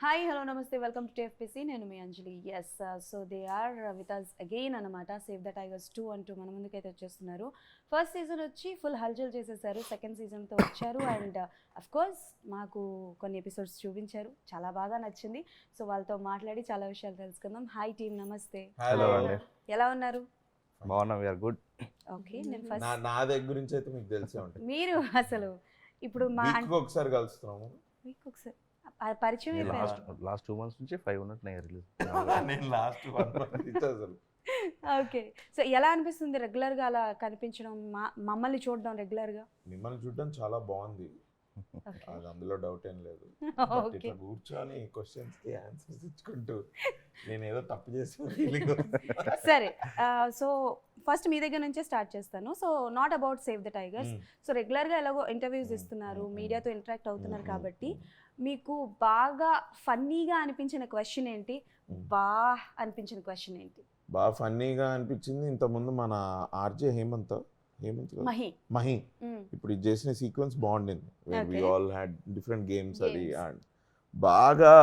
Hi hello నమస్తే welcome to TFPC నేను మీ Anjali. Yes so they are with us again అనమాట. సేవ్ ద టైగర్స్ 2 అంటూ మన ముందుకైతే వచ్చేస్తున్నారు. ఫస్ట్ సీజన్ వచ్చి ఫుల్ హల్చల్ చేసేసారు, సెకండ్ సీజన్తో వచ్చారు అండ్ అఫ్ కోర్స్ మాకు కొన్ని ఎపిసోడ్స్ చూపించారు, చాలా బాగా నచ్చింది. సో వాళ్ళతో మాట్లాడి చాలా విషయాలు తెలుసుకుందాం. హాయ్ టీమ్, నమస్తే. హలో అండి, ఎలా ఉన్నారు? బాగున్నాం, వీఆర్ గుడ్. ఓకే, నేను ఫస్ట్ నా దగ్గర గురించి అయితే మీకు తెలిసే ఉంటుంది. మీరు అసలు ఇప్పుడు మా ఒకసారి కలుస్తున్నాము. మీకు ఒకసారి పరిచయం అయిపోయారు. లాస్ట్ 2 months నుంచి 5 ఉన్నట్టున్నాయి రిలీజ్. నేను లాస్ట్ 1 month అసలు. ఓకే, సో ఎలా అనిపిస్తుంది రెగ్యులర్గా అలా కనిపించడం, మమ్మల్ని చూడడం రెగ్యులర్గా? మిమ్మల్ని చూడడం చాలా బాగుంది, అది అందులో డౌట్ ఏం లేదు. ఇట్లా కూర్చొని క్వశ్చన్స్ కి ఆన్సర్స్ ఇచ్చుకుంటూ నేను ఏదో తప్పు చేసిన ఫీలింగ్. సరే, సో ఫస్ట్ మీ దగ్గర నుంచే స్టార్ట్ చేస్తాను. So not about save the tigers. So రెగ్యులర్గా ఎలాగో ఇంటర్వ్యూస్ ఇస్తున్నారు, మీడియాతో ఇంటరాక్ట్ అవుతున్నారు కాబట్టి మీకు బాగా ఫన్నీగా అనిపించిన క్వశ్చన్ ఏంటి, బాగా అనిపించిన క్వశ్చన్ ఏంటి? బాగా ఫన్నీగా అనిపించింది ఇంతకుముందు మన ఆర్జే హేమంత్ మహి ఇప్పుడు ఇది చేసిన సీక్వెన్స్ బాగుండింది. We all had different games. అది బాగా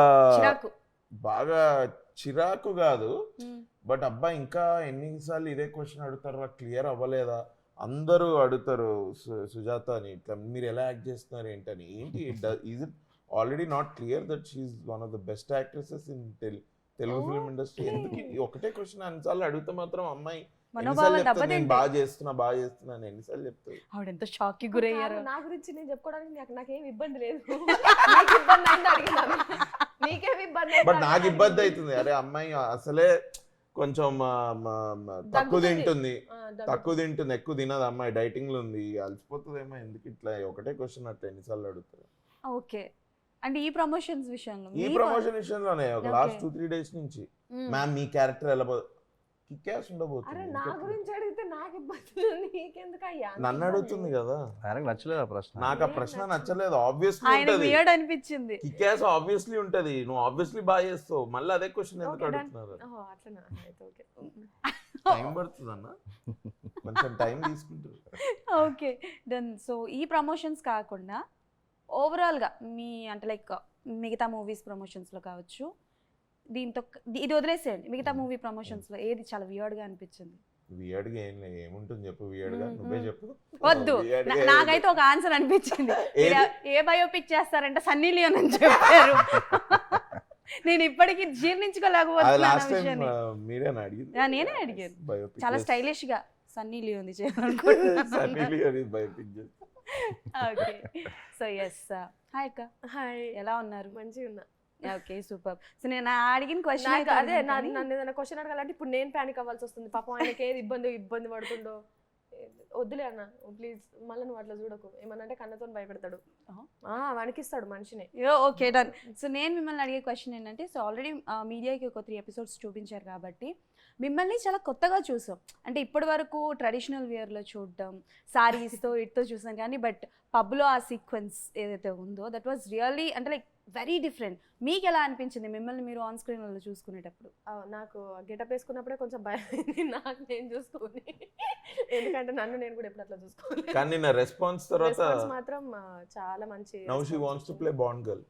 చిరాకు కాదు, బట్ అబ్బా ఇంకా ఎన్నిసార్లు ఇదే క్వశ్చన్ అడుగుతారా, క్లియర్ అవ్వలేదా, అందరూ అడుగుతారు సుజాత అని, ఇట్లా మీరు ఎలా యాక్ట్ చేస్తున్నారు ఏంటని. ఏంటి is it already not clear that she is one of the best actresses in Telugu film industry? ఎందుకు ఒకటే క్వశ్చన్ అన్నిసార్లు అడిగితే మాత్రం అమ్మాయి నేను బాగా చేస్తున్నా అని ఎన్నిసార్లు చెప్తాను. ఆవిడ ఎంత షాక్ కి గురయ్యారు. నా గురించి నేను చెప్పుకోవడానికి నాకేం ఇబ్బంది లేదు. బట్ నాకు ఇబ్బంది అవుతుంది. అరే అమ్మాయి అసలే కొంచెం తక్కువ తింటుంది, ఎక్కువ తినదు అమ్మాయి, డైటింగ్ లో ఉంది, అలసిపోతుందేమో, ఎందుకు ఇట్లా ఒకటే క్వశ్చన్ అట్లా ఎన్నిసార్లు అడుగుతారు. ఓకే, అంటే ఈ ప్రమోషన్స్ విషయంలో, ఈ ప్రమోషన్ విషయంలోనే ఒక లాస్ట్ 2-3 days నుంచి మ్యామ్ మీ క్యారెక్టర్ ఎలా కిక్యాస్ ఉండబోతుంది. నా గురించి అడిగితే నాకు ఇబ్బంది, నీకెందుకు అయ్యా? నన్ను అడుగుతుంది కదా, ఆయనకు నచ్చలేదు ఆ ప్రశ్న. నాకు ఆ ప్రశ్న నచ్చలేదు. ఆబ్వియస్లీ ఆయన ఉంటది, వియర్డ్ అనిపించింది. కిక్యాస్ ఆబ్వియస్లీ ఉంటది, నువ్వు ఆబ్వియస్లీ బాగా చేస్తావు, మళ్ళీ అదే క్వశ్చన్ ఎందుకు అడుగుతున్నారు? టైం పడుతుంది అన్న, కొంచెం టైం తీసుకుంటారు. Okay done. సో ఈ ప్రమోషన్స్ కాకుండా ఓవరాల్గా మీ అంటే లైక్ మిగతా మూవీస్ ప్రమోషన్స్లో కావచ్చు, దీంతో ఇది వదిలేసేయండి, మిగతా మూవీ ప్రమోషన్స్లో ఏది చాలా వియర్డ్గా అనిపించింది? వియర్డ్గా ఏముంటుంది చెప్పు, వియర్డ్గా నువ్వే చెప్పు. వద్దు, నాకైతే ఒక ఆన్సర్ అనిపించింది. ఏ బయోపిక్ చేస్తారంటే సన్నీ లియోన్ అని చెప్పారు. నేను ఇప్పటికీ జీర్ణించుకోలేకపోతున్నాను. నేనే అడిగాను, చాలా స్టైలిష్ గా సన్నీ లియోన్ చేయాలనుకుంటున్నాను. Okay, so yes. హాయ్ అక్క. హాయ్, ఎలా ఉన్నారు? మంచిగా ఉన్నా. Okay super. సో నేను అడిగిన క్వశ్చన్ అదే, నన్ను ఏదైనా క్వశ్చన్ అడగాలంటే ఇప్పుడు నేను ప్యానిక్ అవ్వాల్సి వస్తుంది. పాపం ఆయనకి ఏది ఇబ్బంది పడుతుండో. వద్దులే అన్న ప్లీజ్, మళ్ళీ నువ్వు అట్లా చూడకు. ఏమన్నా కన్నతో భయపెడతాడు, వణికిస్తాడు మనిషిని. Okay done. సో నేను మిమ్మల్ని అడిగే క్వశ్చన్ ఏంటంటే, సో ఆల్రెడీ మీడియాకి ఒక 3 episodes చూపించారు కాబట్టి మిమ్మల్ని చాలా కొత్తగా చూసాం. అంటే ఇప్పటి వరకు ట్రెడిషనల్ వేర్లో చూడడం, సారీస్తో ఇటుతో చూసాం, కానీ బట్ పబ్లో ఆ సీక్వెన్స్ ఏదైతే ఉందో దట్ వాజ్ రియల్లీ అంటే లైక్ వెరీ డిఫరెంట్. మీకు ఎలా అనిపించింది మిమ్మల్ని మీరు ఆన్ స్క్రీన్లో చూసుకునేటప్పుడు? నాకు గెటప్ వేసుకున్నప్పుడే కొంచెం భయం అయింది నాకు నేను చూసుకుని, ఎందుకంటే నన్ను నేను కూడా ఎప్పుడు అట్లా చూసుకోవాలి. కానీ నా రెస్పాన్స్ తర్వాత మాత్రం చాలా మంచి. Now she wants to play bond girl.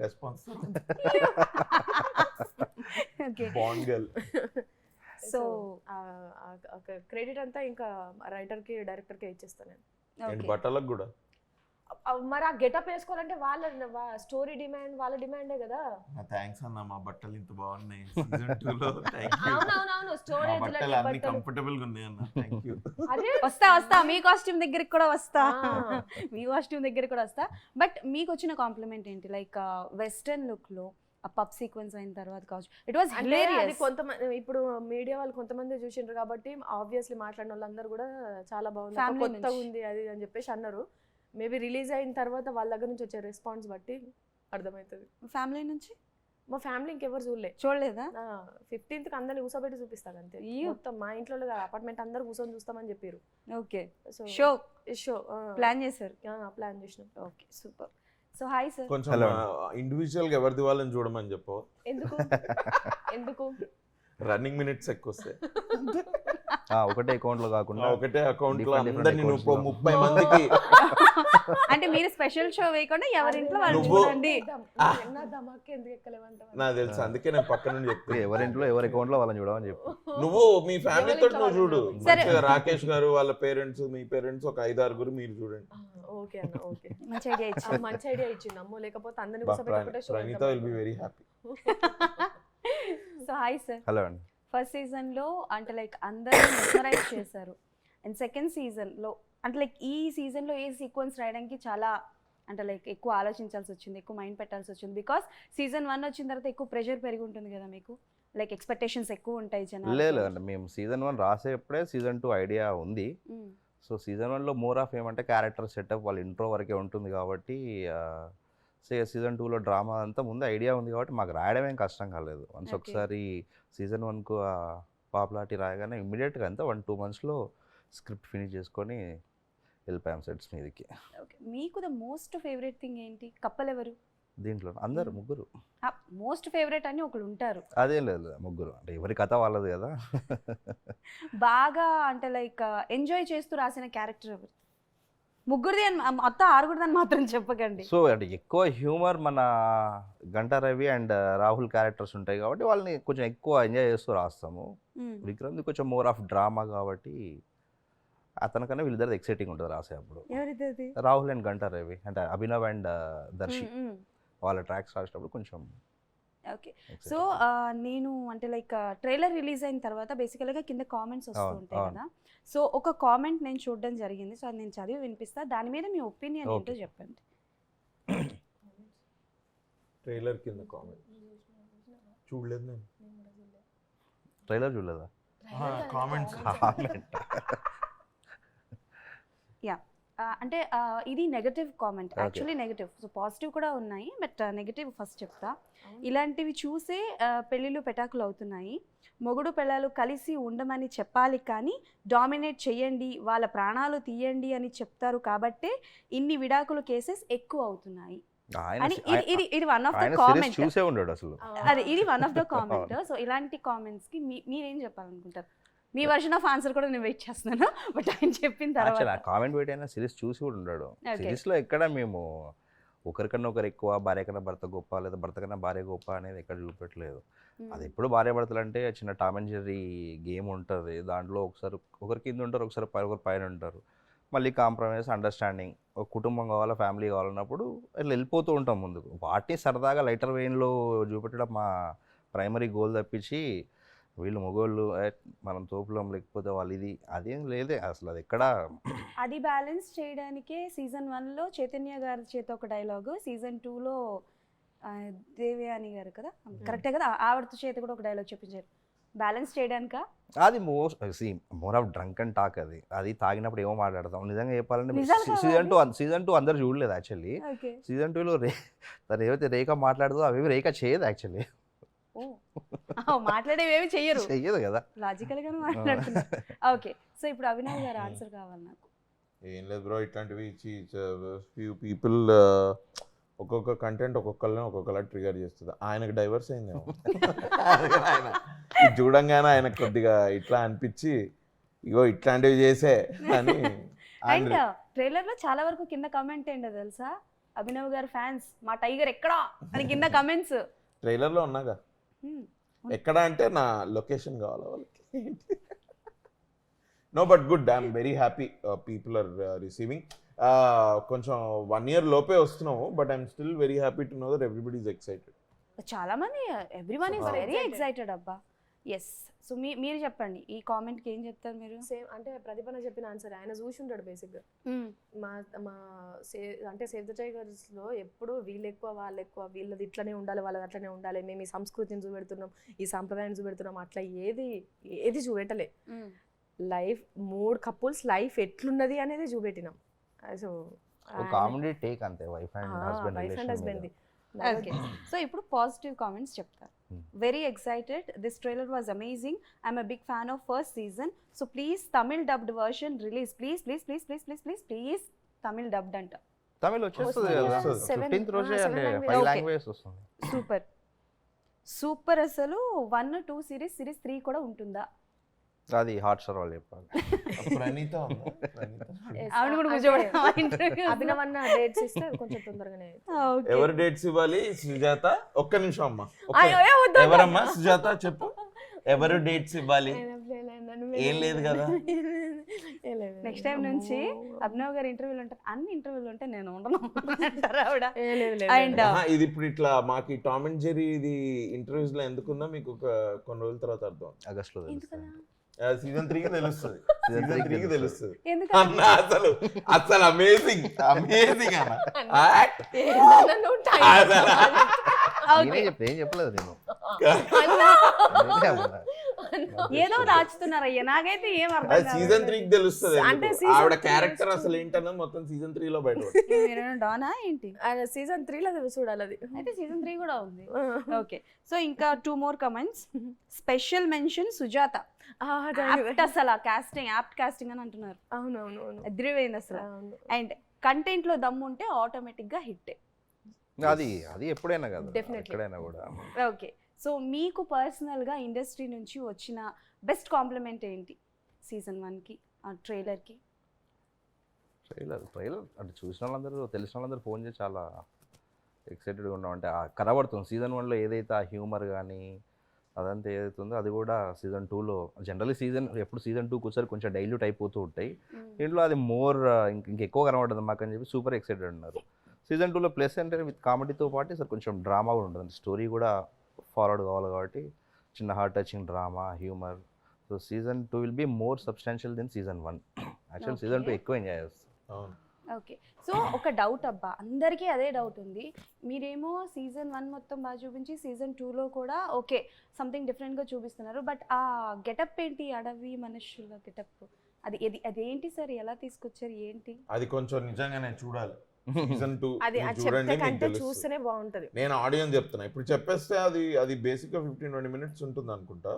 Response bond girl. So credit అంతా ఇంకా రైటర్ కి డైరెక్టర్ కి ఇచ్చేస్తాను నేను. బట్టలకు కూడా మరి ఆ గెటప్ వేసుకోవాలంటే వాళ్ళ స్టోరీ డిమాండ్, వాళ్ళ డిమాండే కదా. థాంక్స్ అన్న, మా బట్టలు ఇంత బాగున్నాయి సీజన్ 2 లో. థాంక్యూ. అవునవును, స్టోరేజ్ బట్టలు అన్ని కంఫర్టబుల్ గా ఉన్నాయి అన్న. థాంక్యూ. వస్తా మీ కాస్ట్యూమ్ దగ్గరికి కూడా వస్తా, మీ కాస్ట్యూమ్ దగ్గరికి కూడా వస్తా. బట్ మీకు వచ్చిన కాంప్లిమెంట్ ఏంటి, లైక్ వెస్టర్న్ లుక్ లో ఆ పబ్ సీక్వెన్స్ అయిన తర్వాత కావచ్చు, ఇట్ వాస్ హిలేరియస్. కొంతమంది ఇప్పుడు మీడియా వాళ్ళు కొంతమంది చూసిండ్రు కాబట్టి ఆబ్వియస్లీ మాట్లాడిన వాళ్ళందరూ కూడా చాలా బాగుంది, కొత్తగా ఉంది అది అని చెప్పేసి అన్నారు. మేబీ రిలీజ్ అయిన తర్వాత వాళ్ళ దగ్గర నుంచి వచ్చే రెస్పాన్స్ బట్టి అర్థమవుతుంది. ఫ్యామిలీ నుంచి? మా ఫ్యామిలీ ఇంకెవరు చూడలేదా? 15th అందరిని కూర్చోబెట్టి చూపిస్తాను అంతే. మొత్తం మా ఇంట్లో అపార్ట్మెంట్ అందరు కూర్చొని చూస్తామని చెప్పారు. ఓకే, షో ప్లాన్ చేశారు? ప్లాన్ చేసినాం. Okay super. So hi sir. కొంచెం ఇండివిజువల్ గా ఎవరిది వాళ్ళని చూడమని చెప్పు. ఎందుకు రన్నింగ్ మినిట్స్ ఎక్కువ వస్తాయి. ఒకటే అకౌంట్ లో కాకుండా ఒకటే అకౌంట్ లో Different అందరినీ accounts నువ్వు లో. 30 మందికి అంటే మీరు స్పెషల్ షో వేయకుండా ఎవరింట్లో వాళ్ళు నువ్వు- చూడండి. నా ధమాకే ఎందుకు ఎక్కలేమంటావా? నాకు తెలుసు, అందుకే నేను పక్క నుండి చెప్తాను. ఎవరింట్లో ఎవరి అకౌంట్ లో వాళ్ళని చూడమని చెప్పు. నువ్వు మీ ఫ్యామిలీ తోటి నువ్వు చూడు. సరే. మంచిగా రాకేష్ గారు వాళ్ళ పేరెంట్స్, మీ పేరెంట్స్ ఒక 5-6 మీరు చూడండి. ఓకే అన్న, ఓకే. మంచి ఐడియా ఇచ్చారు. మంచి ఐడియా ఇచ్చింది అమ్మో, లేకపోతే అందరిని బా, కూర్చోబెట్టి ఒకటే show Praneetha will be very happy. So hi sir, hello అండి. ఫస్ట్ సీజన్ లో అంటే లైక్ అందరూ మెస్మరైజ్ చేశారు. అండ్ సెకండ్ సీజన్ లో అంటే లైక్ ఈ సీజన్ లో ఏ సీక్వెన్స్ రాయడానికి చాలా అంటే లైక్ ఎక్కువ ఆలోచించాల్సి వచ్చింది, ఎక్కువ మైండ్ పెట్టాల్సి వచ్చింది. బికాస్ సీజన్ 1 వచ్చిన తర్వాత ఎక్కువ ప్రెషర్ పెరిగి ఉంటుంది కదా మీకు, లైక్ ఎక్స్పెక్టేషన్స్ ఎక్కువ ఉంటాయి జనాలు. లేదండి, మేము సీజన్ 1 రాసేప్పుడే సీజన్ 2 ఐడియా ఉంది. సో సీజన్ 1లో మోర్ ఆఫ్ ఏమంటే క్యారెక్టర్ సెటప్ వాళ్ళ ఇంట్రో వరకే ఉంటుంది కాబట్టి సీజన్ 2లో డ్రామా అంతా ముందు ఐడియా ఉంది కాబట్టి మాకు రాయడం ఏం కష్టం కాలేదు. Once Okay. ఒకసారి సీజన్ 1కు పాపులారిటీ రాయగానే ఇమ్మీడియట్గా అంతా 1-2 మంత్స్లో స్క్రిప్ట్ ఫినిష్ చేసుకొని వెళ్ళిపోయాం సెట్స్ మీదకి. ఓకే, మీకు ద మోస్ట్ ఫేవరెట్ థింగ్ ఏంటి? కప్పల్ ఎవరు? దీంట్లో అందరు ముగ్గురు. మోస్ట్ ఫేవరెట్ అని ఒకళ్ళు ఉంటారు. అదేం లేదు, ముగ్గురు అంటే ఎవరి కథ వాళ్ళది కదా. బాగా అంటే లైక్ ఎంజాయ్ చేస్తూ రాసిన క్యారెక్టర్ ఎవరు? ముగ్గురిది అని మొత్తం 6 అని మాత్రం చెప్పకండి. సో అంటే ఎక్కువ హ్యూమర్ మన గంటా రవి అండ్ రాహుల్ క్యారెక్టర్స్ ఉంటాయి కాబట్టి వాళ్ళని కొంచెం ఎక్కువ ఎంజాయ్ చేస్తూ రాస్తాము. విక్రమ్ది కొంచెం మోర్ ఆఫ్ డ్రామా కాబట్టి అతనికన్నా వీళ్ళిద్దరిది ఎక్సైటింగ్ ఉంటుంది రాసేటప్పుడు. ఎవరిది? రాహుల్ అండ్ గంటా రవి అంటే అభినవ్ అండ్ దర్శి వాళ్ళ ట్రాక్స్ రాసేటప్పుడు కొంచెం ఓకే. సో నేను అంటే లైక్ ట్రైలర్ రిలీజ్ అయిన తర్వాత బేసికల్గా కింద కామెంట్స్ వస్తూ అవును, ఉంటాయి అవును. కదా. సో ఒక కామెంట్ నేను చూడడం జరిగింది, సో అది నేను చదివి వినిపిస్తా, దాని మీద మీ ఒపీనియన్ ఏంటో Okay. చెప్పండి. ట్రైలర్ కింద కామెంట్ చూడలేదు నేను. ట్రైలర్ చూడలేదా? కామెంట్స్ కామెంట్ అంటే ఇది negative comment, actually negative. So positive కూడా ఉన్నాయి, బట్ నెగటివ్ ఫస్ట్ చెప్తా. ఇలాంటివి చూసే పెళ్ళిళ్ళు పెటాకులు అవుతున్నాయి. మొగుడు పెళ్ళాలు కలిసి ఉండమని చెప్పాలి కానీ డామినేట్ చేయండి, వాళ్ళ ప్రాణాలు తీయండి అని చెప్తారు కాబట్టే ఇన్ని విడాకుల కేసెస్ ఎక్కువ అవుతున్నాయి అని ఇది వన్ ఆఫ్ ద ఆయన కామెంట్. చూసే ఉన్నాడు అసలు. అదే ఇది one of the comment. So ఇలాంటి కామెంట్స్ కి మీరేం చెప్పాలనుకుంటారు? మీ వర్షన్ ఆఫ్ ఆన్సర్ కూడా నేను వెయిట్ చేస్తున్నాను, బట్ ఆయన చెప్పిన తర్వాత కామెంట్ పెట్టి అయినా సిరీస్ చూసి కూడా ఉన్నాడు. Okay. సిరీస్ లో ఎక్కడ మేము ఒకరికన్నా ఒకరు ఎక్కువ, భార్య కన్నా భర్త గొప్ప లేదా భర్త కన్నా భార్య గొప్ప అనేది ఎక్కడ చూపెట్టలేదు. అది ఎప్పుడు భార్య భర్తలు అంటే చిన్న టామ్ అండ్ జెర్రీ గేమ్ ఉంటుంది. దాంట్లో ఒకసారి ఒకరి కింద ఉంటారు, ఒకసారి ఒకరు పైన ఉంటారు. మళ్ళీ కాంప్రమైజ్, అండర్స్టాండింగ్, ఒక కుటుంబం కావాలా, ఫ్యామిలీ కావాలన్నప్పుడు ఇట్లా వెళ్ళిపోతూ ఉంటాం ముందుకు. వాటిని సరదాగా లైటర్ వెయిన్లో చూపెట్టడం మా ప్రైమరీ గోల్ తప్పించి వీళ్ళు మగోళ్ళు మనం తోపులం లేకపోతే వాళ్ళు ఇది అదేం లేదే అసలు. అది ఎక్కడ అది బ్యాలెన్స్ చేయడానికే సీజన్ 1లో చైతన్య గారి చేత ఒక డైలాగు, సీజన్ 2లో దేవయాని గారు కదా, కరెక్టే కదా, ఆవిడతో చేత కూడా ఒక డైలాగ్ చెప్పించారు. బ్యాలెన్స్ చేయడానిక అది more of drunk and talk. అది తాగినప్పుడు ఏమో మాట్లాడతాం. నిజంగా చెప్పాలంటే నిజాలు సీజన్ 2 అందరు చూడలేదు యాక్చువల్లీ. ఓకే. సీజన్ 2లో తను ఏవైతే రేఖ మాట్లాడుతుందో అవేవి రేఖ చేయదు యాక్చువల్లీ. మాట్లాడేవేమి చెయ్యరు, చెయ్యదు కదా. లాజికల్ గానే మాట్లాడుతున్నారు. ఓకే, సో ఇప్పుడు అభినవ్ గారు ఆన్సర్ కావాలి నాకు. ఏం లేదు బ్రో, ఇట్లాంటివి ఇచ్చి ఫ్యూ పీపుల్ ఒక్కొక్క కంటెంట్ ఒక్కొక్కలా ట్రిగర్ చేస్తుంది. ఆయనకు డైవర్స్ అయిందేమో. ఆయన ఇది చూడంగానే ఆయన కొద్దిగా ఇట్లా అనిపించి ఇగో ఇట్లాంటివి చేసే అని. అండ్ ట్రైలర్ లో చాలా వరకు కింద కామెంట్ ఏంటో తెలుసా, అభినవ్ గారు ఫ్యాన్స్ మా టైగర్ ఎక్కడా అని కింద కమెంట్స్. ట్రైలర్లో ఉన్నాగా, ఎక్కడ అంటే నా లొకేషన్ కావాలా వాళ్ళకి. No but good, I'm very happy people are receiving. కొంచెం 1 year లోపే వస్తున్నాము, but I'm still very happy to know that everybody is excited. చాలా మంది, everyone is Super very excited. Excited అబ్బా. ఎస్. సో మీరు చెప్పండి ఈ కామెంట్కి ఏం చెప్తారు మీరు? సేమ్ అంటే ప్రతిభన చెప్పిన ఆన్సర్. ఆయన చూసి ఉంటాడు బేసిక్గా. మా మా అంటే సేవ్ ద టైగర్స్లో ఎప్పుడు వీళ్ళు ఎక్కువ వాళ్ళు ఎక్కువ, వీళ్ళది ఇట్లనే ఉండాలి, వాళ్ళది అట్లనే ఉండాలి, మేము ఈ సంస్కృతిని చూపెడుతున్నాం, ఈ సాంప్రదాయాన్ని చూపెడుతున్నాం, అట్లా ఏది చూపెట్టలే. లైఫ్ 3 couples లైఫ్ ఎట్లున్నది అనేది చూపెట్టినాం. సో కామెడీ టేక్ అంతే, wife and husband wife and husband. Okay, so ఇప్పుడు పాజిటివ్ కామెంట్స్ చెప్తారు. Very excited, this trailer was amazing, I'm a big fan of first season, so please Tamil dubbed version release, please please please please please please please Tamil dubbed అంట. తమిళ్ వచ్చేస్తుంది కదా, వస్తుంది. 15th రోజే అంటే 5 Okay. Languages వస్తుంది. Super super. అసలు 1, 2 series 3 కూడా ఉంటుందా? అది హాట్ స్టార్ వాళ్ళు చెప్పాలి. ప్రణీత ఉందా? ప్రణీత ఆవిడ కూడా అంటే కూర్చోబెడతాం అభినవ్ అన్న డేట్స్ ఇస్తే అది కొంచెం తొందరగానే ఎవరు డేట్స్ ఇవ్వాలి? సుజాత. ఒక్క నిమిషం అమ్మా. అయ్యో, ఏ వద్దు. ఎవరమ్మా సుజాత చెప్పు. ఎవరు డేట్స్ ఇవ్వాలి? ఏం లేదు కదా. నెక్స్ట్ టైం నుంచి అభినవ్ గారు ఇంటర్వ్యూలు ఉంటారు, అన్ని ఇంటర్వ్యూలు ఉంటే నేను ఉండను అంటారు ఆవిడ. అండ్ ఆహా, ఇది ఇప్పుడు ఇట్లా మాకు ఈ టామ్ అండ్ జెర్రీ ఇది ఇంటర్వ్యూస్ లో ఎందుకుందో మీకు ఒక కొన్ని రోజుల తర్వాత అర్థం. ఆగస్ట్లో ఎందుకలా? సీజన్ 3 కి తెలుస్తుంది. సీజన్ 3 కి తెలుస్తుంది. ఎందుకలా? అన్న అసలు అసలు అమేజింగ్ అమేజింగ్ అన్న. ఏం చెప్పలేదు నేను. ఏదో దాచుతున్నారయ్యా, నాకైతే ఏం అర్థం కాదు. సీజన్ 3 కి తెలుస్తుంది. అంటే ఎందుకు. season ఆవిడ 3 క్యారెక్టర్ అసలు ఏంటన్నది మొత్తం సీజన్ 3 లో బయట. మీరేమైనా డానా ఏంటి? సీజన్ 3 లో చూడాలి అది. అయితే సీజన్ 3 కూడా ఉంది. ఓకే, సో ఇంకా 2 more comments. Special mention Sujatha. Apt అసలు కాస్టింగ్ యాప్ట్ కాస్టింగ్ అని అంటున్నారు. అవునవును. ఎదిరిపోయింది అసలు. అండ్ కంటెంట్ లో దమ్ము ఉంటే ఆటోమేటిక్ గా హిట్. అది అది ఎప్పుడైనా కదా, Definitely. ఎక్కడైనా కూడా. ఓకే, సో మీకు పర్సనల్ గా ఇండస్ట్రీ నుంచి వచ్చిన బెస్ట్ కాంప్లిమెంట్ ఏంటి సీజన్ 1 కి, ఆ ట్రైలర్ కి? ట్రైలర్ అంటే చూసిన వాళ్ళందరూ తెలిసిన వాళ్ళందరూ ఫోన్ చేసి చాలా ఎక్సైటెడ్గా ఉన్నాం. అంటే కనబడుతుంది సీజన్ 1లో ఏదైతే ఆ హ్యూమర్ కానీ అదంతా ఏదైతే ఉందో అది కూడా సీజన్ 2లో జనరల్లీ ఎప్పుడు సీజన్ 2కి వచ్చారు కొంచెం డైల్యూట్ అయిపోతూ ఉంటాయి. దీంట్లో అది మోర్ ఇంకెక్కువ కనబడుతుంది మాకు అని చెప్పి సూపర్ ఎక్సైటెడ్ ఉన్నారు. సీజన్ 2లో ప్లస్ అంటే విత్ కామెడీతో పాటు సార్ కొంచెం డ్రామా కూడా ఉంటుంది, స్టోరీ కూడా ఫార్వర్డ్ కావాలి కాబట్టి చిన్న heart touching drama humour. So season 2 will be more substantial then season 1. Actual season 2 ఎక్కువ ఎంజాయ్ చేస్తాం. అవును. ఓకే, సో ఒక డౌట్ అబ్బా, అందరికీ అదే డౌట్ ఉంది. మీరేమో సీజన్ 1 మొత్తం బాగా చూపించి సీజన్ 2లో కూడా ఓకే సంథింగ్ డిఫరెంట్గా చూపిస్తున్నారు, బట్ ఆ గెటప్ ఏంటి? అడవి మనుషుల గెటప్ అదేంటి సార్? ఎలా తీసుకొచ్చారు ఏంటి? అది కొంచెం నిజంగానే చూడాలి. సీజన్ 2 అది చూడండి మీకు కంటే తెలుస్తుంది. చూస్తేనే బాగుంటది. నేను ఆడియన్స్ చెప్తున్నా, ఇప్పుడు చెప్పేస్తే అది బేసిక్ గా 15-20 minutes ఉంటుంది అనుకుంటా.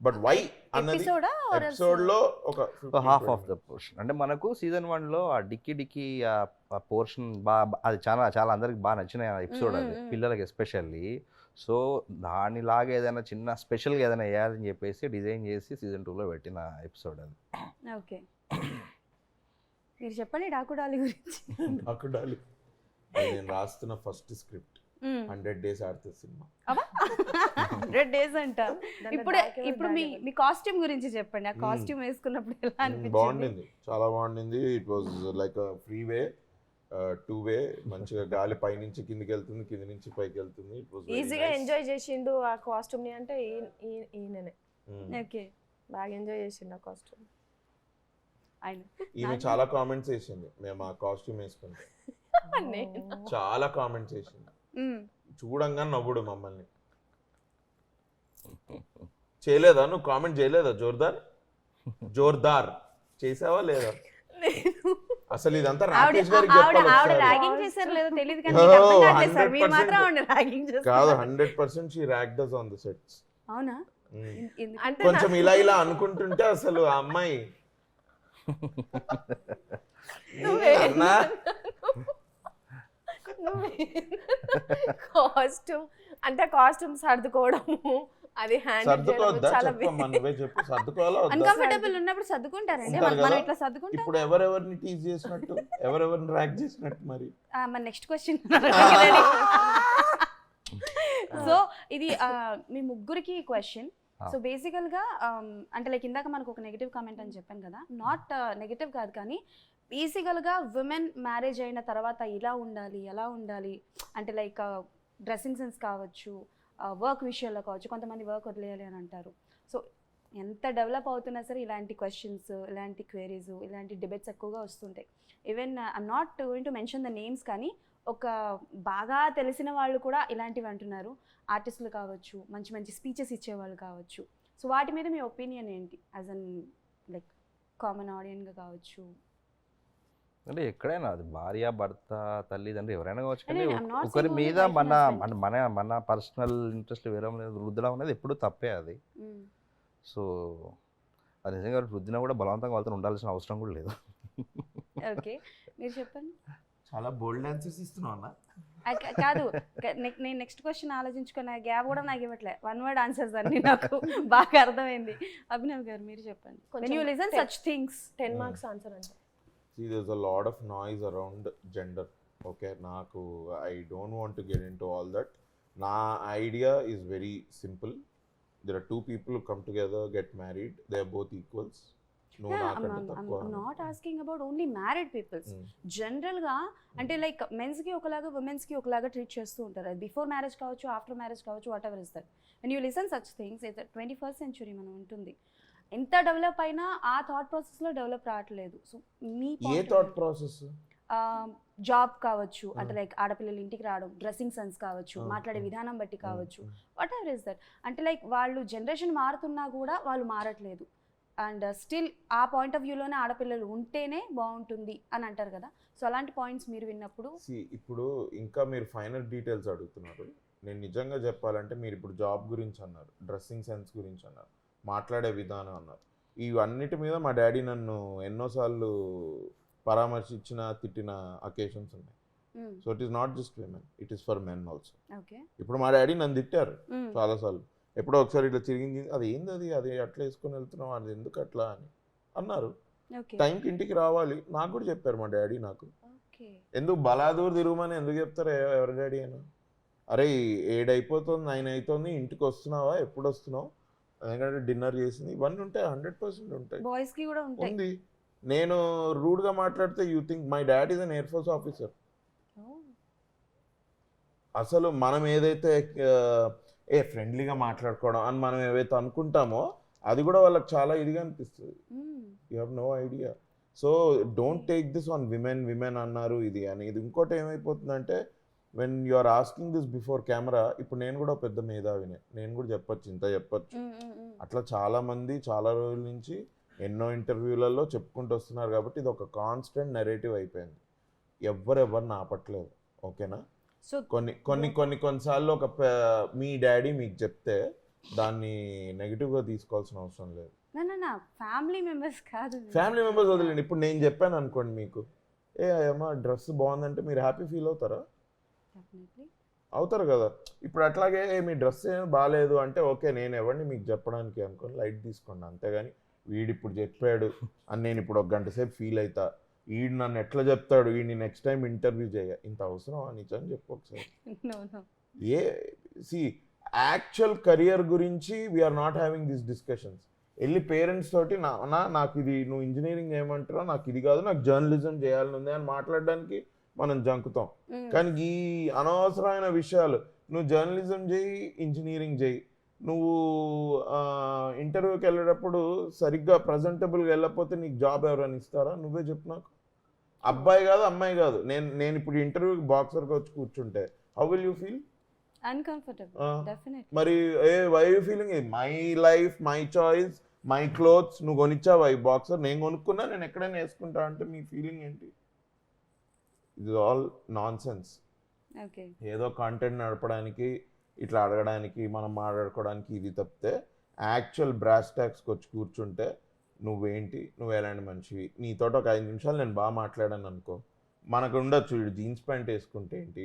బట్ వై అన్నది ఎపిసోడా ఎపిసోడ్ లో ఒక హాఫ్ ఆఫ్ ద పోర్షన్ అంటే మనకు సీజన్ 1లో ఆ డిక్కీ ఆ పోర్షన్ బాగా అది చాలా చాలా అందరికి బాగా నచ్చిన ఎపిసోడ్ అది, పిల్లలకి ఎస్పెషల్లీ. సో దానిలాగా ఏదైనా చిన్న స్పెషల్గా ఏదైనా వేయాలని చెప్పేసి డిజైన్ చేసి సీజన్ 2లో పెట్టిన ఎపిసోడ్ అది. ఓకే, మీరు చెప్పండి డాకుడాలి గురించి. అక్కడాలి నేను రాస్తున్న ఫస్ట్ స్క్రిప్ట్ 100 days ఆడుతుంది సినిమా. 100 days అంట. ఇప్పుడు మీ కాస్ట్యూమ్ గురించి చెప్పండి. ఆ కాస్ట్యూమ్ వేసుకున్నప్పుడు ఎలా అనిపించింది? బాగుండింది, చాలా బాగుండింది. It was like free way, 2 way. మంచిగా గాలి పై నుంచి కిందికి వెళ్తుంది, కింది నుంచి పైకి వెళ్తుంది. ఇట్ వాజ్ ఈజీగా ఎంజాయ్ చేసిండు ఆ కాస్ట్యూమ్ ని అంటే ఈయననే ఓకే, బాగా ఎంజాయ్ చేసిండు ఆ కాస్ట్యూమ్. ఈమె చాలా కామెంట్స్ వేసింది మేము ఆ కాస్ట్యూమ్ వేసుకుంటే. చాలా కామెంట్స్ వేసింది, చూడంగా నవ్వుడు మమ్మల్ని. చేయలేదా నువ్వు? కామెంట్ చేయలేదా? జోర్దార్ చేసావా లేదా? అసలు ఇదంతా రాకేష్ గారికి చెప్పాలి. ర్యాగింగ్ చేశారు లేదో తెలియదు కానీ మీకు అర్థం కావట్లేదు సార్, మీరు మాత్రం ఆవిడ ర్యాగింగ్ చేస్తారు. కాదు, 100% she ర్యాక్డ్ us on the sets. అవునా? ఎందుకు? కొంచెం ఇలా అనుకుంటుంటే అసలు ఆ అమ్మాయి అన్నా కాస్ట్యూమ్ అంటే కాస్ట్యూమ్ సర్దుకోవడము, అది హ్యాండిల్ సర్దుకోవద్దా? చాలా చెప్పమ్మా, నువ్వే చెప్పు. సర్దుకోవాలా వద్దా? అన్కంఫర్టబుల్ ఉన్నప్పుడు సర్దుకుంటారండి. ఉంటారు మనం కదా. ఇట్లా సర్దుకుంటాం. ఇప్పుడు ఎవరెవరిని టీజ్ చేసినట్టు, ఎవరెవరిని ర్యాక్ చేసినట్టు మరి. మన నెక్స్ట్ క్వశ్చన్. సో ఇది మీ ముగ్గురికి క్వశ్చన్. సో బేసికల్గా అంటే లైక్ ఇందాక మనకు ఒక నెగిటివ్ కామెంట్ అని చెప్పాను కదా, నాట్ నెగిటివ్ కాదు కానీ బేసికల్గా విమెన్ మ్యారేజ్ అయిన తర్వాత ఇలా ఉండాలి ఎలా ఉండాలి అంటే లైక్ డ్రెస్సింగ్ సెన్స్ కావచ్చు, వర్క్ విషయంలో కావచ్చు. కొంతమంది వర్క్ వదిలేయాలి అని అంటారు. సో ఎంత డెవలప్ అవుతున్నా సరే ఇలాంటి క్వశ్చన్స్, ఇలాంటి క్వైరీస్, ఇలాంటి డిబేట్స్ ఎక్కువగా వస్తుంటాయి. Even I'm not going to mention the names, కానీ ఒక బాగా తెలిసిన వాళ్ళు కూడా ఇలాంటివి అంటున్నారు. ఆర్టిస్టులు కావచ్చు, మంచి మంచి స్పీచెస్ ఇచ్చేవాళ్ళు కావచ్చు. సో వాటి మీద మీ ఒపీనియన్ ఏంటి యాజ్ అన్ లైక్ కామన్ ఆడియన్గా కావచ్చు? అంటే ఎక్కడైనా అది భార్య భర్త తల్లిదండ్రులు ఎవరైనా కావచ్చు, కానీ I'm not ఒకరి saying మీద only wife and husband. మన పర్సనల్ ఇంట్రెస్ట్ వేరే రుద్దడం అనేది ఎప్పుడు తప్పే అది. సో అది నిజంగా రుద్దినా కూడా బలవంతంగా వాళ్ళతో ఉండాల్సిన అవసరం కూడా లేదు. ఓకే, మీరు చెప్పండి. చాలా బోల్డ్ ఆన్సర్స్ ఇస్తున్నావు అన్న. కాదు నేను నెక్స్ట్ క్వశ్చన్ ఆలోచించుకున్న గ్యాప్ కూడా నాకు ఇవ్వట్లే 1 word ఆన్సర్స్ అన్ని నాకు బాగా అర్థమైంది. అభినవ్ గారు మీరు చెప్పండి. When you listen such things 10 marks answer అంటే See, there's a lot of noise around gender. Okay, I don't want to get into all that. Na idea is very simple. There are two people who come together, get married. They are both equals. No, I'm not asking about only married peoples. General గా అంటే like men's కి ఒకలాగా women's కి ఒకలాగా treat చేస్తూ ఉంటారు. అది before marriage కావచ్చు, ఆఫ్టర్ మ్యారేజ్ కావచ్చు, what ever is that. When you listen such things, it's 21st century మనం ఉంటుంది. ఎంత డెవలప్ అయినా ఆ థాట్ ప్రాసెస్ లో డెవలప్ రావట్లేదు. So me a thought process? Job కావచ్చు, అంటే లైక్ ఆడపిల్లలు ఇంటికి రావడం, డ్రెస్సింగ్ సెన్స్ కావచ్చు, మాట్లాడే విధానం బట్టి కావచ్చు, వాట్ ఎవర్ ఇస్ దట్. అంటే లైక్ వాళ్ళు జనరేషన్ మారుతున్నా కూడా వాళ్ళు మారట్లేదు. అండ్ స్టిల్ ఆ పాయింట్ ఆఫ్ వ్యూలోనే ఆడపిల్లలు ఉంటేనే బాగుంటుంది అని అంటారు కదా. సో అలాంటి పాయింట్స్ మీరు విన్నప్పుడు ఇప్పుడు ఇంకా మీరు ఫైనల్ డీటెయిల్స్ అడుగుతున్నారు. నేను నిజంగా చెప్పాలంటే మీరు ఇప్పుడు జాబ్ గురించి అన్నారు, డ్రెస్సింగ్ సెన్స్ గురించి అన్నారు, మాట్లాడే విధానం అన్నారు. ఇవన్నిటి మీద మా డాడీ నన్ను ఎన్నోసార్లు పరామర్శించిన, తిట్టిన అకేషన్స్ ఉన్నాయి. So it is not just women, it is for men also. ఇప్పుడు మా డాడీ నన్ను తిట్టారు చాలాసార్లు. ఎప్పుడో ఒకసారి ఇట్లా తిరిగింది, అది ఏంది అది అట్లా వేసుకొని వెళ్తున్నావు, అది ఎందుకు అట్లా అని అన్నారు. టైంకి ఇంటికి రావాలి నాకు కూడా చెప్పారు మా డాడీ. నాకు ఎందుకు బలాదూర్ తిరుగుమని ఎందుకు చెప్తారు ఎవరి డాడీ అయినా? అరే 7 అయిపోతుంది, 9 అవుతుంది, ఇంటికి వస్తున్నావా, ఎప్పుడు వస్తున్నావు, ఎందుకంటే డిన్నర్ చేసింది, ఇవన్నీ ఉంటాయి, 100% ఉంటాయి. బాయ్స్ కి కూడా ఉంది. నేను రూడ్గా మాట్లాడితే you think my dad is an air force officer. అసలు మనం ఏదైతే ఫ్రెండ్లీగా మాట్లాడుకోవడం అని మనం ఏవైతే అనుకుంటామో అది కూడా వాళ్ళకి చాలా ఇదిగా అనిపిస్తుంది. You have no idea. So don't take this on women అన్నారు ఇది అని. ఇది ఇంకోటి ఏమైపోతుందంటే when you are asking this before camera, ఇప్పుడు నేను కూడా పెద్ద మేధావినే, నేను కూడా చెప్పొచ్చు, ఇంత చెప్పొచ్చు. అట్లా చాలా మంది చాలా రోజుల నుంచి ఎన్నో ఇంటర్వ్యూలలో చెప్పుకుంటూ వస్తున్నారు. కాబట్టి ఇది ఒక కాన్స్టెంట్ నెరేటివ్ అయిపోయింది. ఎవరిని ఆపట్లేదు. ఓకేనా? సో కొన్నిసార్లు ఒక మీ డాడీ మీకు చెప్తే దాన్ని నెగిటివ్గా తీసుకోవాల్సిన అవసరం లేదు. ఫ్యామిలీ మెంబర్స్ వదిలేండి. ఇప్పుడు నేను చెప్పాను అనుకోండి మీకు, అమ్మా డ్రెస్ బాగుందంటే మీరు హ్యాపీ ఫీల్ అవుతారా? అవుతారు కదా. ఇప్పుడు అట్లాగే మీ డ్రెస్ ఏం బాగాలేదు అంటే ఓకే, నేను ఎవరిని మీకు చెప్పడానికి అనుకోని లైట్ తీసుకోండి. అంతేగాని వీడిప్పుడు చెప్పాడు అని నేను ఇప్పుడు 1 గంట సేపు ఫీల్ అవుతా, వీడు నన్ను ఎట్లా చెప్తాడు, వీడిని నెక్స్ట్ టైం ఇంటర్వ్యూ చేయ, ఇంత అవసరం నిజం చెప్పు ఒకసారి. యాక్చువల్ కెరియర్ గురించి we are not having this discussions. వెళ్ళి పేరెంట్స్ తోటి నాకు ఇది నువ్వు ఇంజనీరింగ్ చేయమంటారా, నాకు ఇది కాదు, నాకు జర్నలిజం చేయాలని ఉంది అని మాట్లాడడానికి మనం జంకుతాం. కానీ ఈ అనవసరమైన విషయాలు, నువ్వు జర్నలిజం చేయి, ఇంజనీరింగ్ చేయి, నువ్వు ఇంటర్వ్యూకి వెళ్ళేటప్పుడు సరిగ్గా ప్రజెంటబుల్గా వెళ్ళకపోతే నీకు జాబ్ ఎవరైనా ఇస్తారా? నువ్వే చెప్పు నాకు. అబ్బాయి కాదు అమ్మాయి కాదు, నేను ఇప్పుడు ఇంటర్వ్యూకి బాక్సర్గా వచ్చి కూర్చుంటే హౌ విల్ యూ ఫీల్? మరి why you feeling? My life, my choice, my clothes. నువ్వు కొనిచ్చావా ఈ బాక్సర్? నేను కొనుక్కున్నా, నేను ఎక్కడైనా వేసుకుంటా అంటే మీ ఫీలింగ్ ఏంటి? ఇది ఆల్ నాన్ సెన్స్. ఏదో కాంటెంట్ నడపడానికి, ఇట్లా అడగడానికి, మనం మాట్లాడుకోవడానికి ఇది తప్పితే యాక్చువల్ బ్రాస్ ట్యాక్స్కి వచ్చి కూర్చుంటే నువ్వేంటి, నువ్వు ఎలాంటి మనిషివి, నీతో ఒక 5 నిమిషాలు నేను బాగా మాట్లాడాను అనుకో, మనకు ఉండొచ్చు జీన్స్ ప్యాంట్ వేసుకుంటే ఏంటి,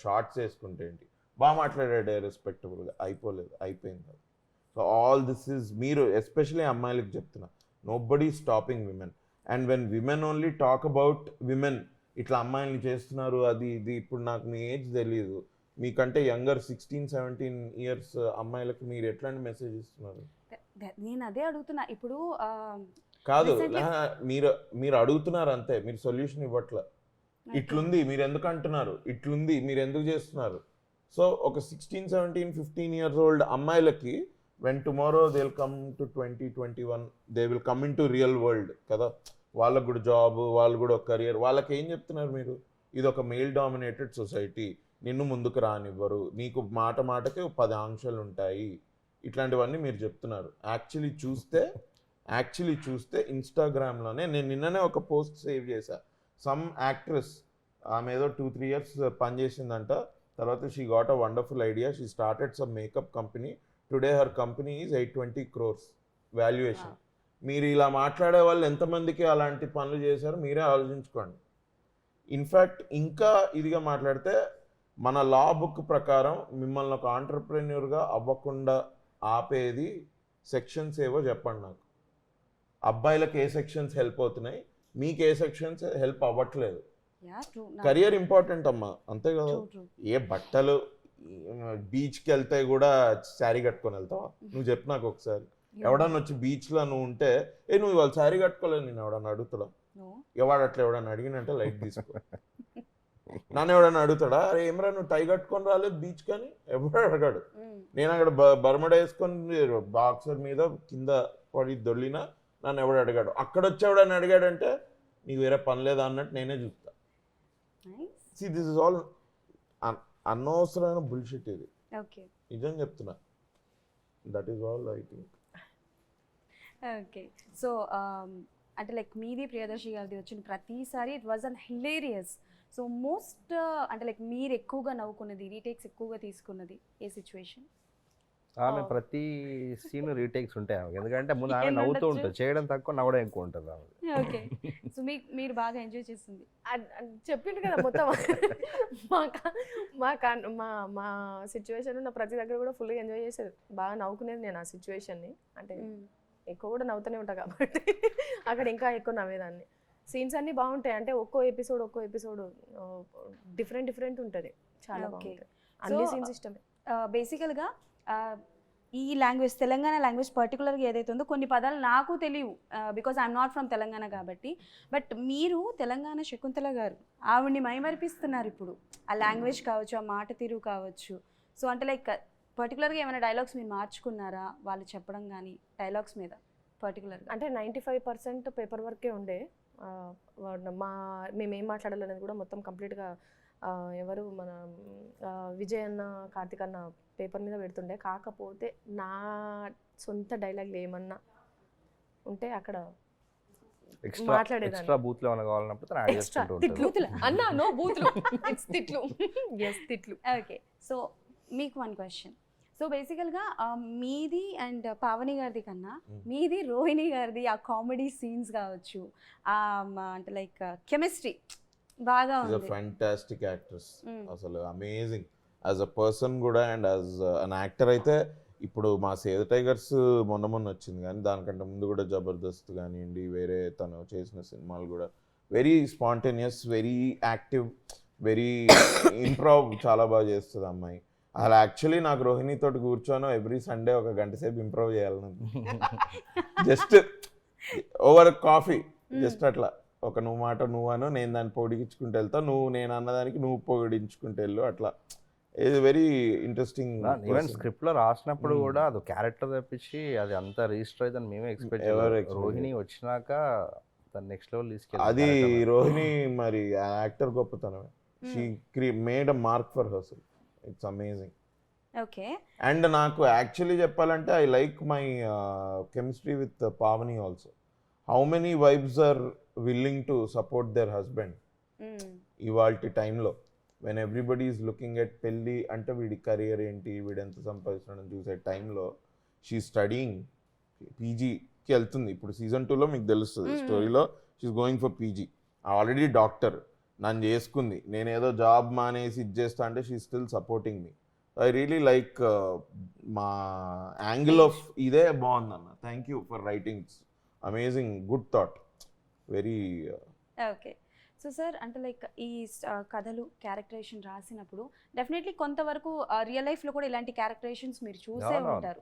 షార్ట్స్ వేసుకుంటే ఏంటి, బాగా మాట్లాడాడే రెస్పెక్టబుల్గా, అయిపోయింది. సో ఆల్ దిస్ ఈజ్, మీరు ఎస్పెషలీ అమ్మాయిలకు చెప్తున్నా, nobody stopping women. And when women only talk about women, ఇట్లా అమ్మాయిల్ని చేస్తున్నారు అది ఇది, ఇప్పుడు నాకు మీ ఏజ్ తెలియదు, మీకంటే యంగర్ 16-17 ఇయర్స్ అమ్మాయిలకు మీరు ఎట్లాంటి మెసేజ్ ఇస్తున్నారు? నేను అదే అడుగుతున్నా. ఇప్పుడు కాదు, మీరు అడుగుతున్నారు అంతే, మీరు సొల్యూషన్ ఇవ్వట్లే. ఇట్లుంది మీరు ఎందుకు అంటున్నారు, ఇట్లుంది మీరు ఎందుకు చేస్తున్నారు. సో ఒక 16-17-15 ఇయర్స్ ఓల్డ్ అమ్మాయిలకి when tomorrow they will come to 20-21, they will come in to real world కదా, వాళ్ళకు కూడా జాబ్, వాళ్ళు కూడా ఒక కెరియర్, వాళ్ళకి ఏం చెప్తున్నారు మీరు? ఇది ఒక మేల్ డామినేటెడ్ సొసైటీ, నిన్ను ముందుకు రానివ్వరు, నీకు మాటకి 10 ఆంక్షలు ఉంటాయి, ఇట్లాంటివన్నీ మీరు చెప్తున్నారు. యాక్చువల్లీ చూస్తే ఇన్స్టాగ్రామ్లోనే నేను నిన్ననే ఒక పోస్ట్ సేవ్ చేశా. సమ్ యాక్ట్రెస్, ఆమె ఏదో 2-3 ఇయర్స్ పనిచేసిందంట, తర్వాత she got a wonderful idea, she started some makeup company, today her company is 820 crores valuation. మీరు ఇలా మాట్లాడే వాళ్ళు ఎంతమందికి అలాంటి పనులు చేశారో మీరే ఆలోచించుకోండి. ఇన్ఫ్యాక్ట్ ఇంకా ఇదిగా మాట్లాడితే మన లా బుక్ ప్రకారం మిమ్మల్ని ఒక ఆంటర్ప్రెన్యూర్గా అవ్వకుండా ఆపేది సెక్షన్స్ ఏవో చెప్పండి నాకు. అబ్బాయిలకు ఏ సెక్షన్స్ హెల్ప్ అవుతున్నాయి, మీకు ఏ సెక్షన్స్ హెల్ప్ అవ్వట్లేదు. కెరియర్ ఇంపార్టెంట్ అమ్మా, అంతే కదా. ఏ బట్టలు, బీచ్కి వెళ్తే కూడా శారీ కట్టుకొని వెళ్తావా? నువ్వు చెప్పు నాకు ఒకసారి. ఎవడన్నా వచ్చి బీచ్లో నువ్వు ఉంటే నువ్వు ఇవాళ శారీ కట్టుకోలేదు, నేను ఎవడన్నా అడుగుతాడా? ఎవడట్లా ఎవడన్నా అడిగినంటే లైట్ తీసుకో. నన్ను ఎవడన్నా అడుగుతాడా, అరే ఏమరా నువ్వు టై కట్టుకొని రాలేదు బీచ్ కానీ? ఎవడు అడగాడు. నేను అక్కడ బర్మడా వేసుకొని బాక్సర్ మీద కింద పడి దొల్లినా నన్ను ఎవడు అడిగాడు. అక్కడ వచ్చేవాడని అడిగాడంటే నీకు వేరే పని లేదా అన్నట్టు నేనే చూస్తా. సి దిస్ ఇస్ ఆల్ అనవసరమైన బుల్షిట్ ఇది. నిజం చెప్తున్నా. That is all I think. Okay, so అంటే లైక్ మీది ప్రియదర్శి గారిది వచ్చిన ప్రతిసారి it was an hilarious. So most అంటే లైక్ మీరు ఎక్కువగా నవ్వుకున్నది, రీటేక్స్ ఎక్కువగా తీసుకున్నది ఏ సిచ్యువేషన్? ఆమె ప్రతి సీన్ రీటేక్స్ ఉంటాయి ఆమె, ఎందుకంటే ముందు ఆమె నవ్వుతూ ఉంటుంది, చేయడం తక్కువ నవ్వడం ఎక్కువ ఉంటుంది ఆమె. ఓకే, సో మీరు బాగా ఎంజాయ్ చేస్తుంది చెప్పిండు కదా మొత్తం. మా సిచ్యువేషన్ నా ప్రతి దగ్గర కూడా ఫుల్గా ఎంజాయ్ చేసేది, బాగా నవ్వుకునేది నేను ఆ సిచ్యువేషన్ని. అంటే ఎక్కువ కూడా నవ్వుతూనే ఉంటా కాబట్టి అక్కడ ఇంకా ఎక్కువ నవ్వేదాన్ని. సీన్స్ అన్నీ బాగుంటాయి, అంటే ఒక్కో ఎపిసోడ్ డిఫరెంట్ ఉంటుంది, చాలా బాగుంటుంది. అన్ని సీన్స్ ఇష్టమే. బేసికల్గా ఈ లాంగ్వేజ్, తెలంగాణ లాంగ్వేజ్ పర్టికులర్గా ఏదైతే ఉందో కొన్ని పదాలు నాకు తెలియవు, because I'm not from Telangana కాబట్టి. బట్ మీరు తెలంగాణ శకుంతల గారు, ఆవిడ్ని మైమరిపిస్తున్నారు ఇప్పుడు. ఆ లాంగ్వేజ్ కావచ్చు, ఆ మాట తీరు కావచ్చు. సో అంటే లైక్ పర్టికులర్గా ఏమైనా డైలాగ్స్ మీరు మార్చుకున్నారా వాళ్ళు చెప్పడం కానీ డైలాగ్స్ మీద పర్టికులర్గా? అంటే 95% పేపర్ వర్కే ఉండే. మేము ఏం మాట్లాడాలనేది కూడా మొత్తం కంప్లీట్గా ఎవరు మన విజయ్ అన్న, కార్తిక్ అన్న పేపర్ మీద పెడుతుండే. కాకపోతే నా సొంత డైలాగ్లు ఏమన్నా ఉంటే అక్కడ ఎక్స్ట్రా బూత్లు ఏమైనా కావాలన్నప్పుడు తను యాడ్ చేసుకుంటూ ఉంటుంది. అన్నా నో బూత్లు, ఇట్స్ తిట్లు. yes తిట్లు. ఓకే, సో మీకు వన్ క్వశ్చన్. సో బేసికల్గా మీది అండ్ పావని గారిది కన్నా మీది రోహిణి గారిది ఆ కామెడీ సీన్స్ కావచ్చు, అంటే లైక్ కెమిస్ట్రీ బాగా ఉంది. ఫ్యాంటాస్టిక్ యాక్ట్రెస్, అసలు అమేజింగ్ యాజ్ అ పర్సన్ కూడా అండ్ యాజ్ అన్ యాక్టర్. అయితే ఇప్పుడు మా సేవ్ టైగర్స్ మొన్న వచ్చింది, కానీ దానికంటే ముందు కూడా జబర్దస్త్ కానివ్వండి, వేరే తను చేసిన సినిమాలు కూడా very spontaneous, very active, very improve చాలా బాగా చేస్తుంది అమ్మాయి. అసలు యాక్చువల్లీ నాకు రోహిణితో కూర్చోను ఎవ్రీ సండే ఒక గంట సేపు ఇంప్రూవ్ చేయాలని, జస్ట్ ఓవర్ కాఫీ, జస్ట్ అట్లా ఒక నువ్వు మాట నువ్వు అను, నేను దాన్ని పొడిగించుకుంటూ వెళ్తా, నేను అన్నదానికి నువ్వు పొడిగించుకుంటూ వెళ్ళు, అట్లా. ఇది వెరీ ఇంట్రెస్టింగ్. ఈవెన్ స్క్రిప్ట్ లో రాసినప్పుడు కూడా అది క్యారెక్టర్ తెప్పించి అది అంతా రిజిస్టర్ అయితే మేమే ఎక్స్పెక్ట్ రోహిణి వచ్చినాక దాన్ని నెక్స్ట్ లెవెల్ తీసుకెళ్ళి. అది రోహిణి మరి యాక్టర్ గొప్పతనమే. She made a mark for herself. It's amazing. Okay, and నాకు యాక్చువల్లీ చెప్పాలంటే I like my chemistry with Pavani also. How many wives are willing to support their husband ఇవాల్టి టైంలో, when everybody is looking at పెళ్ళి అంటే వీడి career ఏంటి, వీడు ఎంత సంపాదిస్తున్నాడని చూసే టైంలో షీ స్టడీయింగ్, పీజీకి వెళ్తుంది. ఇప్పుడు సీజన్ 2లో మీకు తెలుస్తుంది స్టోరీలో, she's going for PG. Already doctor, నన్ను చేసుకుంది, నేను ఏదో జాబ్ మానేసి ఇది చేస్తా అంటే she still supporting me. I really like మా యాంగిల్ ఆఫ్ ఇదే బాగుందన్న. Thank you for writing, amazing, good thought, very. Okay, so sir అంటే లైక్ ఈ కథలు క్యారెక్టరైజేషన్ రాసినప్పుడు డెఫినెట్లీ కొంతవరకు రియల్ లైఫ్లో కూడా ఇలాంటి క్యారెక్టరైజేషన్స్ మీరు చూసే ఉంటారు.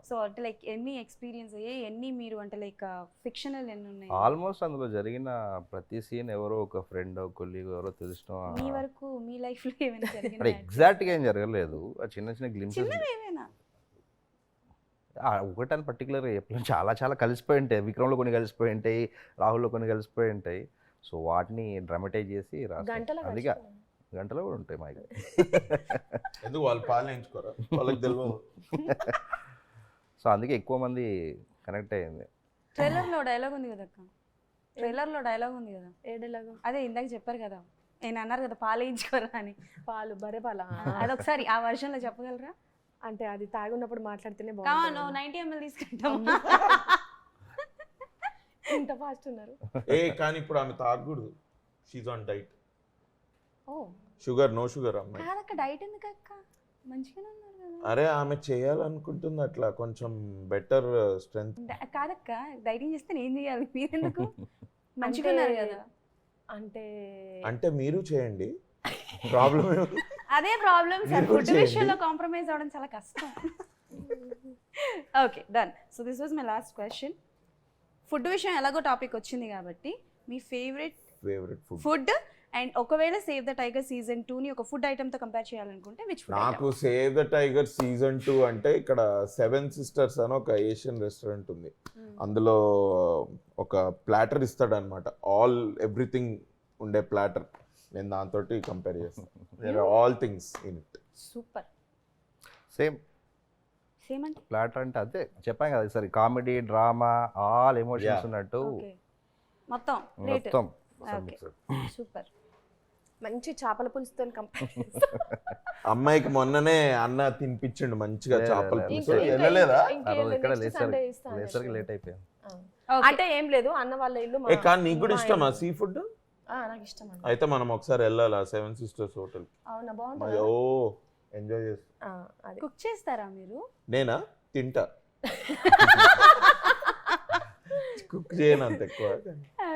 సో అంటే లైక్ ఎన్ని ఎక్స్పీరియన్స్ అయ్యే, ఎన్ని మీరు అంటే లైక్ ఫిక్షనల్ ఎన్ని ఉన్నాయి? ఆల్మోస్ట్ అందులో జరిగిన ప్రతి సీన్ ఎవరో ఒక ఫ్రెండ్, కొలీగ్, ఎవరో తెలిసిన. మీ వరకు మీ లైఫ్లో ఏమైనా జరిగింది? ఎగ్జాక్ట్గా ఏం జరగలేదు, చిన్న చిన్న గ్లింప్సెస్ ఏమైనా ఒకటని పర్టికులర్గా చెప్పలేము. చాలా కలిసిపోయి ఉంటాయి. విక్రమ్లో కొన్ని కలిసిపోయి ఉంటాయి, రాహుల్లో కొన్ని కలిసిపోయి ఉంటాయి. సో వాటిని డ్రామటైజ్ చేసి రాస్తాం. అందుకే గంటలో కూడా ఉంటాయి మాకు. ఎందుకు వాళ్ళు పాలించుకోరా, వాళ్ళకి తెలియదు. సో అందుకే ఎక్కువ మంది కనెక్ట్ అయ్యింది. ట్రైలర్లో డైలాగ్ ఉంది కదా అక్క, ట్రైలర్లో డైలాగ్ ఉంది కదా, ఏ డైలాగ్? అదే ఇందాక చెప్పారు కదా, నేను అన్నారు కదా పాలించుకోరా అని. పాలు, బరే పాల, అదొకసారి ఆ వర్షన్లో చెప్పగలరా? అంటే అది తాగున్నప్పుడు మాట్లాడితేనే బాగుంది. 90 ml తీసుకుంటాం. ఇంత ఫాస్ట్ ఉన్నారు. కానీ ఇప్పుడు ఆమె తాగకూడదు, she's on diet. Sugar no sugar అమ్మాయి. కాదక్క డైట్ ఎందుకు అక్క మంచిగానే ఉన్నారు కదా. అరే ఆమె చేయాలనుకుంటుంది అట్లా కొంచెం బెటర్ స్ట్రెంగ్త్. కాదక్క డైటింగ్ చేస్తే నేను చేయాలి మీరెందుకు మంచిగా ఉన్నారు కదా. అంటే మీరు చేయండి, ప్రాబ్లం అదే ప్రాబ్లం సార్, మీరు కూడా ఫుడ్ చేయండి. విషయంలో కాంప్రమైజ్ అవ్వడం చాలా కష్టం. Okay done. So this was my last question. Food విషయం ఎలాగో టాపిక్ వచ్చింది కాబట్టి మీ ఫేవరెట్ ఫుడ్. ఫుడ్ అండ్ ఒకవేళ సేవ్ ద టైగర్ సీజన్ 2 ని ఒక ఫుడ్ ఐటమ్ తో కంపేర్ చేయాలనుకుంటే విచ్ ఫుడ్ నాకు సేవ్ ద టైగర్ సీజన్ 2 అంటే ఇక్కడ 7 సిస్టర్స్ అని ఒక ఏషియన్ రెస్టారెంట్ ఉంది. అందులో ఒక ప్లాటర్ ఇస్తాడు అనమాట, ఆల్ ఎవ్రీథింగ్ ఉండే ప్లాటర్. నేను దాంతో కంపేర్ చేస్తాను. There are all things in it. Super. Same same అంటే ప్లాటర్ అంటే అదే చెప్పాను కదా సరే, comedy drama all emotions Yeah. ఉన్నట్టు ఓకే మొత్తం ప్లేట్. మొత్తం ఓకే సూపర్. మంచి చేపల పులుసుతో కంపేర్ అమ్మాయికి మొన్ననే అన్న తినిపించండు మంచిగా లే, చేపల లే, లే. పులుసు. వెళ్ళలేదా? ఆ రోజు ఎక్కడ లేసరికి లేట్ అయిపోయింది. అంటే ఏం లేదు, అన్న వాళ్ళ ఇల్లు ఏ కానీ నీకు కూడా ఇష్టమా సీ ఫుడ్? నాకు ఇష్టం అండి. అయితే మనం ఒకసారి వెళ్ళాలా 7 సిస్టర్స్ హోటల్. అవునా, బాగుంటుంది. ఓ ఎంజాయ్ చేస్తా. అది కుక్ చేస్తారా మీరు? నేనా తింటా, కుక్ చేయను అంత ఎక్కువ.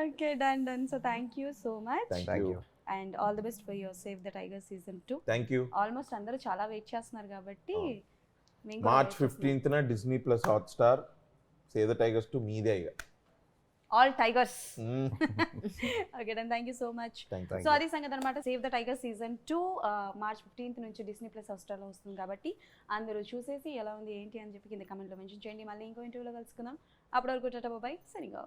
Okay done done. So thank you so much thank you. And all the best for your save the tiger season 2. Thank you. Almost అందరూ చాలా వెయిట్ చేస్తున్నారు కాబట్టి మేము March 15th Disney plus hot star save the tigers 2 మీదే ఇక. All tigers. Okay done. Thank you so much. Thank so అది సంగతి అనమాట. Save the tiger season 2 March 15th నుంచి డిస్నీ ప్లస్ హాట్స్టార్లో వస్తుంది కాబట్టి అందరూ చూసేసి ఎలా ఉంది ఏంటి అని చెప్పి కింద కమెంట్లో మెన్షన్ చేయండి. మళ్ళీ ఇంకో ఇంటర్వ్యూలో కలుసుకుందాం. అప్పటి వరకు టాటా బాయ్, సరిగా.